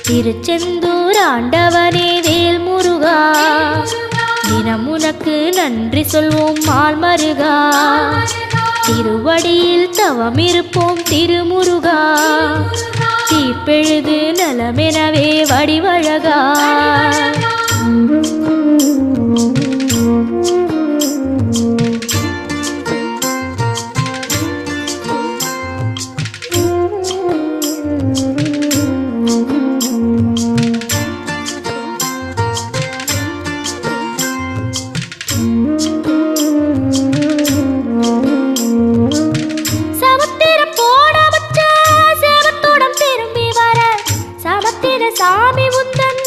திருச்செந்தூர் ஆண்டவனே வேல் முருகா, தினம் உனக்கு நன்றி சொல்வோம் மால் மருகா. திருவடியில் தவம் இருப்போம் திருமுருகா, தீப்பெழுது நலமெனவே வடிவழகா. சாமி உந்தன்